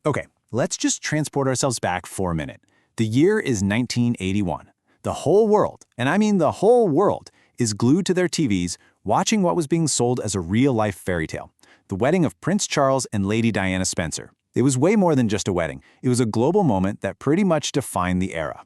Okay, let's just transport ourselves back for a minute. The year is 1981. The whole world, and I mean the whole world, is glued to their TVs watching what was being sold as a real-life fairy tale, the wedding of Prince Charles and Lady Diana Spencer. It was way more than just a wedding. It was a global moment that pretty much defined the era.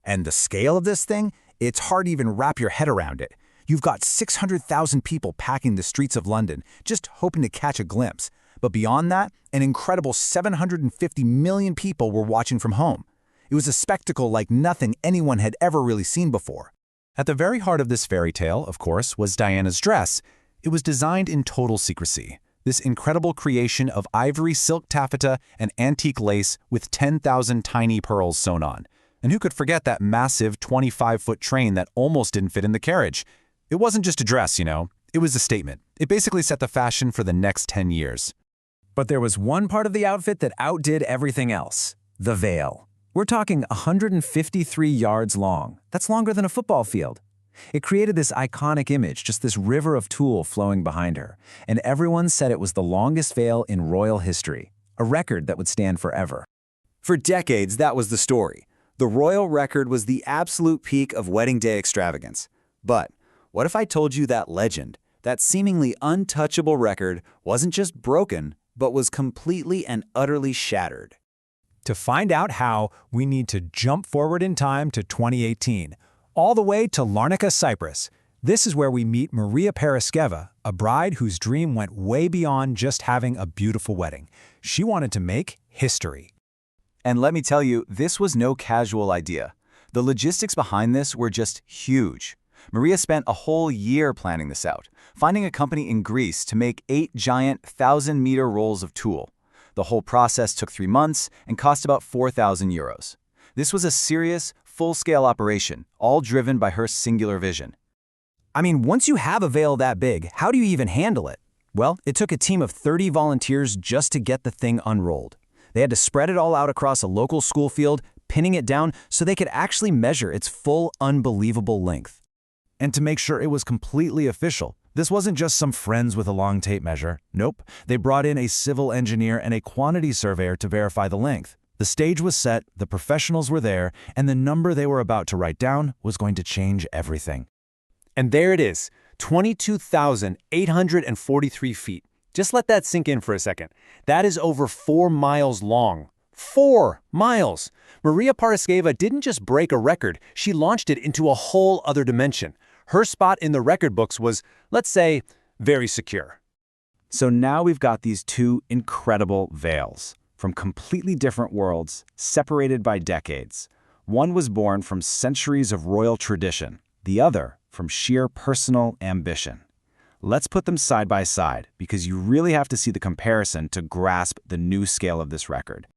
And the scale of this thing? It's hard to even wrap your head around it. You've got 600,000 people packing the streets of London, just hoping to catch a glimpse. But beyond that, an incredible 750 million people were watching from home. It was a spectacle like nothing anyone had ever really seen before. At the very heart of this fairy tale, of course, was Diana's dress. It was designed in total secrecy. This incredible creation of ivory silk taffeta and antique lace with 10,000 tiny pearls sewn on. And who could forget that massive 25-foot train that almost didn't fit in the carriage? It wasn't just a dress, you know. It was a statement. It basically set the fashion for the next 10 years. But there was one part of the outfit that outdid everything else: the veil. We're talking 153 yards long. That's longer than a football field. It created this iconic image, just this river of tulle flowing behind her, and everyone said it was the longest veil in royal history, a record that would stand forever. For decades, that was the story. The royal record was the absolute peak of wedding day extravagance. But what if I told you that legend, that seemingly untouchable record, wasn't just broken, but was completely and utterly shattered? To find out how, we need to jump forward in time to 2018, all the way to Larnaca, Cyprus. This is where we meet Maria Paraskeva, a bride whose dream went way beyond just having a beautiful wedding. She wanted to make history. And let me tell you, this was no casual idea. The logistics behind this were just huge. Maria spent a whole year planning this out, finding a company in Greece to make 8 giant 1,000-meter rolls of tulle. The whole process took 3 months and cost about 4,000 euros. This was a serious, full-scale operation, all driven by her singular vision. I mean, once you have a veil that big, how do you even handle it? Well, it took a team of 30 volunteers just to get the thing unrolled. They had to spread it all out across a local school field, pinning it down so they could actually measure its full, unbelievable length. And to make sure it was completely official, this wasn't just some friends with a long tape measure. Nope, they brought in a civil engineer and a quantity surveyor to verify the length. The stage was set, the professionals were there, and the number they were about to write down was going to change everything. And there it is, 22,843 feet. Just let that sink in for a second. That is over 4 miles long. 4 miles! Maria Paraskeva didn't just break a record, she launched it into a whole other dimension. Her spot in the record books was, let's say, very secure. So now we've got these two incredible veils, from completely different worlds, separated by decades. One was born from centuries of royal tradition, the other from sheer personal ambition. Let's put them side by side, because you really have to see the comparison to grasp the new scale of this record.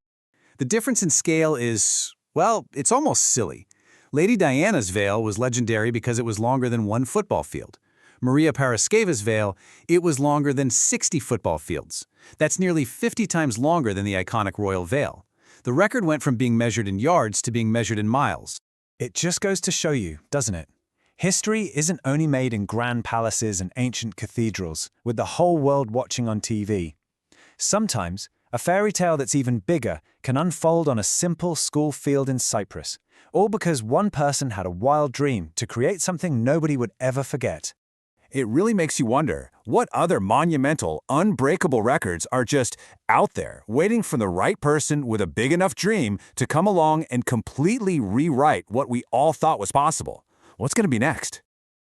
The difference in scale is, well, it's almost silly. Lady Diana's veil was legendary because it was longer than 1 football field. Maria Paraskeva's veil, it was longer than 60 football fields. That's nearly 50 times longer than the iconic royal veil. The record went from being measured in yards to being measured in miles. It just goes to show you, doesn't it? History isn't only made in grand palaces and ancient cathedrals, with the whole world watching on TV. Sometimes, a fairy tale that's even bigger can unfold on a simple school field in Cyprus, all because one person had a wild dream to create something nobody would ever forget. It really makes you wonder, what other monumental, unbreakable records are just out there, waiting for the right person with a big enough dream to come along and completely rewrite what we all thought was possible? What's going to be next?